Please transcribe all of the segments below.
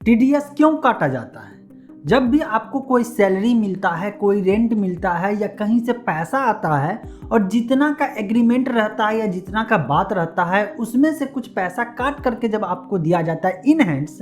TDS क्यों काटा जाता है? जब भी आपको कोई सैलरी मिलता है, कोई रेंट मिलता है या कहीं से पैसा आता है और जितना का एग्रीमेंट रहता है या जितना का बात रहता है उसमें से कुछ पैसा काट करके जब आपको दिया जाता है इन हैंड्स,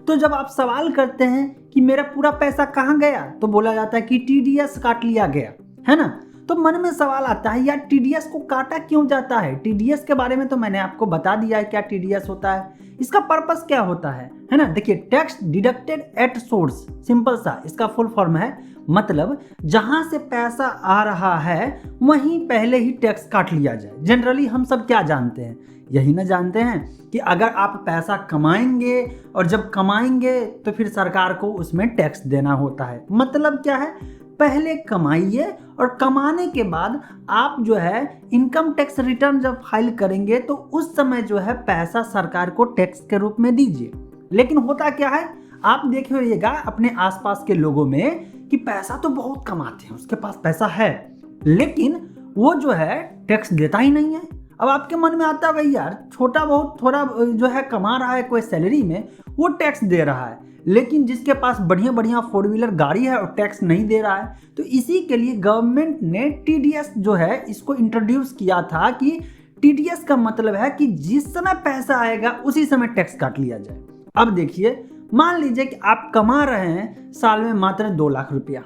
तो जब आप सवाल करते हैं कि मेरा पूरा पैसा कहाँ गया, तो बोला जाता है कि टीडीएस काट लिया गया, है ना। तो मन में सवाल आता है यार टीडीएस को काटा क्यों जाता है? टीडीएस के बारे में तो मैंने आपको बता दिया है क्या टीडीएस होता है, इसका पर्पस क्या होता है ना। देखिए, tax deducted at source, simple सा इसका फुल फॉर्म है, मतलब जहां से पैसा आ रहा है वहीं पहले ही टैक्स काट लिया जाए। जनरली हम सब क्या जानते हैं, यही ना जानते हैं कि अगर आप पैसा कमाएंगे और जब कमाएंगे तो फिर सरकार को उसमें टैक्स देना होता है। मतलब क्या है, पहले कमाइए और कमाने के बाद आप जो है इनकम टैक्स रिटर्न जब फाइल करेंगे तो उस समय जो है पैसा सरकार को टैक्स के रूप में दीजिए। लेकिन होता क्या है, आप देखे होइएगा अपने आसपास के लोगों में कि पैसा तो बहुत कमाते हैं, उसके पास पैसा है, लेकिन वो जो है टैक्स देता ही नहीं है। अब आपके मन में आता है भाई यार छोटा बहुत थोड़ा जो है कमा रहा है कोई सैलरी में, वो टैक्स दे रहा है, लेकिन जिसके पास बढ़िया बढ़िया 4 व्हीलर गाड़ी है और टैक्स नहीं दे रहा है। तो इसी के लिए गवर्नमेंट ने टीडीएस जो है इसको इंट्रोड्यूस किया था कि टीडीएस का मतलब है कि जिस समय पैसा आएगा उसी समय टैक्स काट लिया जाए। अब देखिए, मान लीजिए कि आप कमा रहे हैं साल में मात्र 2 लाख रुपया,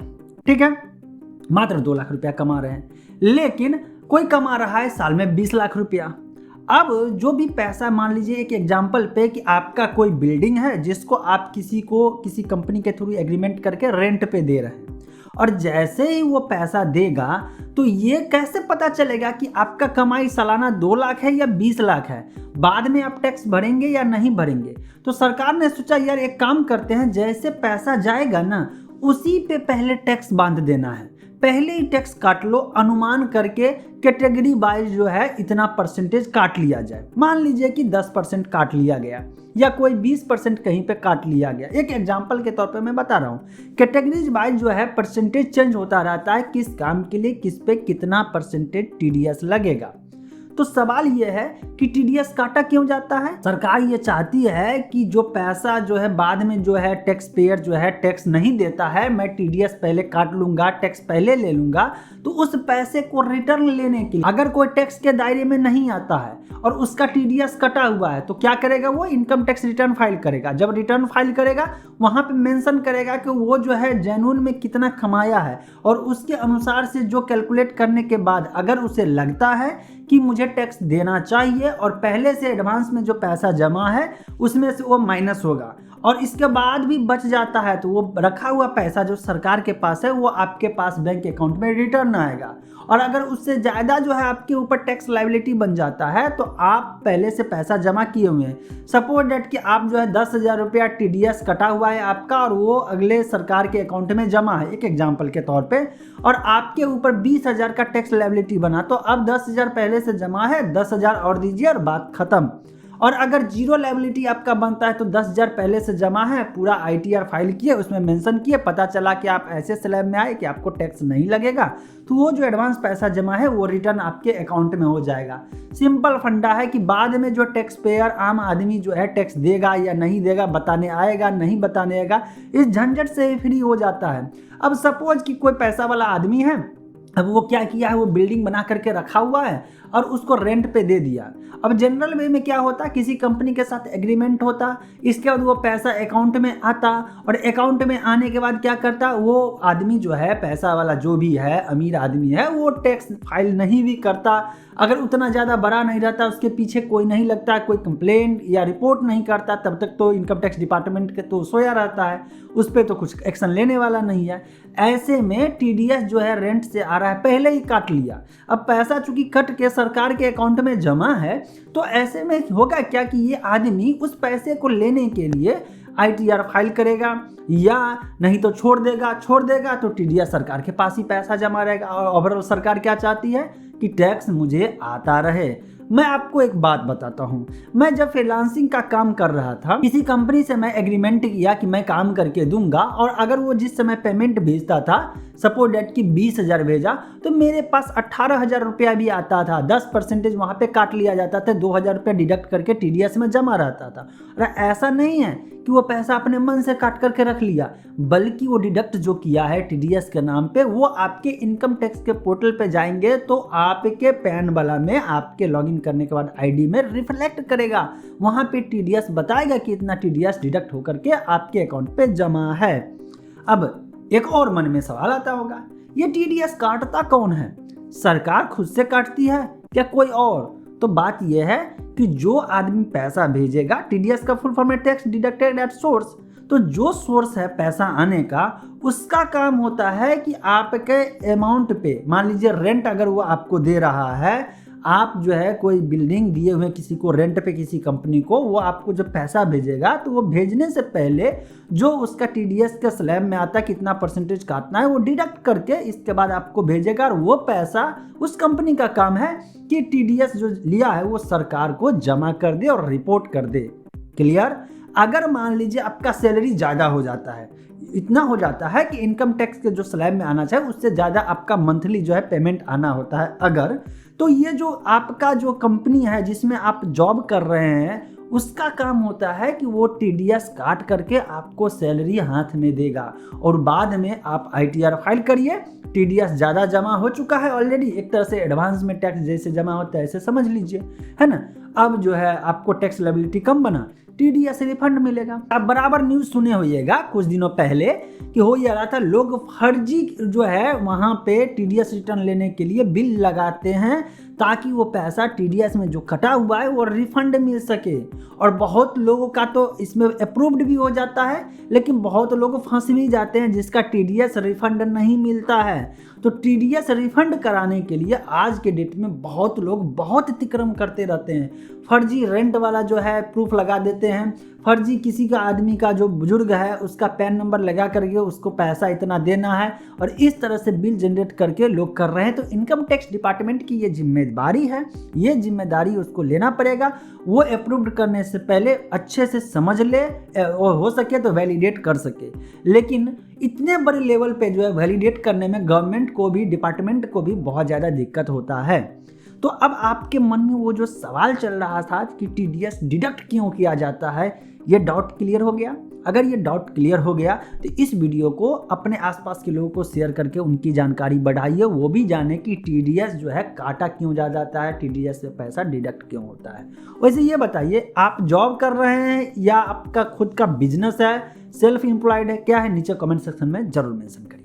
ठीक है, मात्र 2 लाख रुपया कमा रहे हैं, लेकिन कोई कमा रहा है साल में 20 लाख रुपया। अब जो भी पैसा, मान लीजिए एक एग्जाम्पल पे कि आपका कोई बिल्डिंग है जिसको आप किसी कंपनी के थ्रू एग्रीमेंट करके रेंट पे दे रहे हैं, और जैसे ही वो पैसा देगा तो ये कैसे पता चलेगा कि आपका कमाई सालाना 2 लाख है या 20 लाख है? बाद में आप टैक्स भरेंगे या नहीं भरेंगे? तो सरकार ने सोचा यार एक काम करते हैं, जैसे पैसा जाएगा ना उसी पे पहले टैक्स बांध देना है, पहले ही टैक्स काट लो, अनुमान करके कैटेगरी वाइज जो है इतना परसेंटेज काट लिया जाए। मान लीजिए कि 10% काट लिया गया या कोई 20% कहीं पे काट लिया गया। एक एग्जांपल के तौर पे मैं बता रहा हूँ, कैटेगरीज वाइज जो है परसेंटेज चेंज होता रहता है, किस काम के लिए किस पे कितना परसेंटेज टीडीएस लगेगा। तो सवाल यह है कि टीडीएस काटा क्यों जाता है? सरकार ये चाहती है कि जो पैसा जो है बाद में जो है टैक्स पेयर जो है टैक्स नहीं देता है, मैं टीडीएस पहले काट लूंगा, टैक्स पहले ले लूंगा, तो उस पैसे को रिटर्न लेने के लिए अगर कोई टैक्स के दायरे में नहीं आता है और उसका टीडीएस कटा हुआ है तो क्या करेगा, वो इनकम टैक्स रिटर्न फाइल करेगा। जब रिटर्न फाइल करेगा वहां पे मेंशन करेगा कि वो जो है जेन्युइन में कितना कमाया है, और उसके अनुसार से जो कैलकुलेट करने के बाद अगर उसे लगता है कि मुझे टैक्स देना चाहिए और पहले से एडवांस में जो पैसा जमा है उसमें से वो माइनस होगा, और इसके बाद भी बच जाता है तो वो रखा हुआ पैसा जो सरकार के पास है वो आपके पास बैंक अकाउंट में रिटर्न आएगा। और अगर उससे ज़्यादा जो है आपके ऊपर टैक्स लायबिलिटी बन जाता है तो आप पहले से पैसा जमा किए हुए हैं, सपोज डेट कि आप जो है 10,000 रुपया टीडीएस कटा हुआ है आपका और वो अगले सरकार के अकाउंट में जमा है, एक एग्जाम्पल के तौर पे, और आपके ऊपर 20,000 का टैक्स लायबिलिटी बना, तो अब 10,000 पहले से जमा है, 10,000 और दीजिए और बात खत्म। और अगर जीरो लायबिलिटी आपका बनता है तो 10,000 पहले से जमा है, पूरा आईटीआर फाइल किए, उसमें मेंशन किए, पता चला कि आप ऐसे स्लैब में आए कि आपको टैक्स नहीं लगेगा, तो वो जो एडवांस पैसा जमा है वो रिटर्न आपके अकाउंट में हो जाएगा। सिंपल फंडा है कि बाद में जो टैक्स पेयर आम आदमी जो है टैक्स देगा या नहीं देगा, बताने आएगा नहीं बताने आएगा, इस झंझट से फ्री हो जाता है। अब सपोज कि कोई पैसा वाला आदमी है, अब वो क्या किया है, वो बिल्डिंग बना करके रखा हुआ है और उसको रेंट पे दे दिया। अब जनरल वे में क्या होता, किसी कंपनी के साथ एग्रीमेंट होता, इसके बाद वो पैसा अकाउंट में आता, और अकाउंट में आने के बाद क्या करता, वो आदमी जो है पैसा वाला जो भी है अमीर आदमी है वो टैक्स फाइल नहीं भी करता, अगर उतना ज़्यादा बड़ा नहीं रहता, उसके पीछे कोई नहीं लगता, कोई कंप्लेंट या रिपोर्ट नहीं करता, तब तक तो इनकम टैक्स डिपार्टमेंट के तो सोया रहता है, उस पर तो कुछ एक्शन लेने वाला नहीं है। ऐसे में टीडीएस जो है रेंट से आ रहा है, पहले ही काट लिया, अब पैसा चूंकि कट के सरकार के अकाउंट में जमा है, तो ऐसे में होगा क्या कि ये आदमी उस पैसे को लेने के लिए आईटीआर फाइल करेगा या नहीं तो छोड़ देगा तो टीडीएस सरकार के पास ही पैसा जमा रहेगा। और ओवरऑल सरकार क्या चाहती है कि टैक्स मुझे आता रहे। मैं आपको एक बात बताता हूँ, मैं जब फ्रीलांसिंग का काम कर रहा था, किसी कंपनी से मैं एग्रीमेंट किया कि मैं काम करके दूंगा, और अगर वो जिस समय पेमेंट भेजता था, सपोज डेट की 20,000 भेजा, तो मेरे पास 18,000 रुपया भी आता था, 10% वहाँ पे काट लिया जाता था, 2,000 रुपया डिडक्ट करके टीडीएस में जमा रहता था। और ऐसा नहीं है कि वो पैसा अपने मन से काट करके रख लिया, बल्कि वो डिडक्ट जो किया है टीडीएस के नाम पे, वो आपके इनकम टैक्स के पोर्टल पे जाएंगे तो आपके पैन वाला में आपके लॉगिन करने के बाद आईडी में रिफ्लेक्ट करेगा। वहाँ पे टीडीएस बताएगा कि इतना टीडीएस डिडक्ट होकर के आपके अकाउंट पे जमा है। अब एक और मन में सवाल आता होगा, ये टीडीएस काटता कौन है? सरकार खुद से काटती है क्या कोई और? तो बात यह है कि जो आदमी पैसा भेजेगा, टीडीएस का फुल फॉर्म है टैक्स डिडक्टेड एट सोर्स, तो जो सोर्स है पैसा आने का, उसका काम होता है कि आपके अमाउंट पे, मान लीजिए रेंट अगर वो आपको दे रहा है, आप जो है कोई बिल्डिंग दिए हुए किसी को रेंट पे, किसी कंपनी को, वो आपको जो पैसा भेजेगा तो वो भेजने से पहले जो उसका टीडीएस के स्लैब में आता है कितना परसेंटेज काटना है, वो डिडक्ट करके इसके बाद आपको भेजेगा। और वो पैसा उस कंपनी का काम है कि टीडीएस जो लिया है वो सरकार को जमा कर दे और रिपोर्ट कर दे। क्लियर? अगर मान लीजिए आपका सैलरी ज़्यादा हो जाता है, इतना हो जाता है कि इनकम टैक्स के जो स्लैब में आना चाहिए उससे ज़्यादा आपका मंथली जो है पेमेंट आना होता है अगर, तो ये जो आपका जो कंपनी है जिसमें आप जॉब कर रहे हैं, उसका काम होता है कि वो टीडीएस काट करके आपको सैलरी हाथ में देगा और बाद में आप आईटीआर फाइल करिए। टीडीएस ज़्यादा जमा हो चुका है ऑलरेडी, एक तरह से एडवांस में टैक्स जैसे जमा होता है ऐसे समझ लीजिए, है ना। अब जो है आपको टैक्स लायबिलिटी कम बना, टीडीएस रिफंड मिलेगा। आप बराबर न्यूज़ सुने होइएगा कुछ दिनों पहले कि हो ये रहा था, लोग फर्जी जो है वहाँ पे टीडीएस रिटर्न लेने के लिए बिल लगाते हैं ताकि वो पैसा टीडीएस में जो कटा हुआ है वो रिफंड मिल सके। और बहुत लोगों का तो इसमें अप्रूव्ड भी हो जाता है, लेकिन बहुत लोग फंस भी जाते हैं जिसका टीडीएस रिफंड नहीं मिलता है। तो टीडीएस रिफंड कराने के लिए आज के डेट में बहुत लोग बहुत अतिक्रम करते रहते हैं। फर्जी रेंट वाला जो है प्रूफ लगा देते हैं, फर्जी किसी का आदमी का जो बुजुर्ग है उसका पैन नंबर लगा करके उसको पैसा इतना देना है, और इस तरह से बिल जनरेट करके लोग कर रहे हैं। तो इनकम टैक्स डिपार्टमेंट की ये जिम्मेदारी है, ये जिम्मेदारी उसको लेना पड़ेगा। वो अप्रूव्ड करने से पहले अच्छे से समझ ले और हो सके तो वैलिडेट कर सके। लेकिन इतने बड़े लेवल पे जो है वैलिडेट करने में गवर्नमेंट को भी, डिपार्टमेंट को भी बहुत ज़्यादा दिक्कत होता है। तो अब आपके मन में वो जो सवाल चल रहा था कि टीडीएस डिडक्ट क्यों किया जाता है, ये डाउट क्लियर हो गया? अगर ये डाउट क्लियर हो गया तो इस वीडियो को अपने आसपास के लोगों को शेयर करके उनकी जानकारी बढ़ाइए, वो भी जाने कि टीडीएस जो है काटा क्यों जा जाता है, टीडीएस से पैसा डिडक्ट क्यों होता है। वैसे ये बताइए, आप जॉब कर रहे हैं या आपका खुद का बिजनेस है, सेल्फ एम्प्लॉयड है, क्या है? नीचे कमेंट सेक्शन में जरूर मेंशन करें।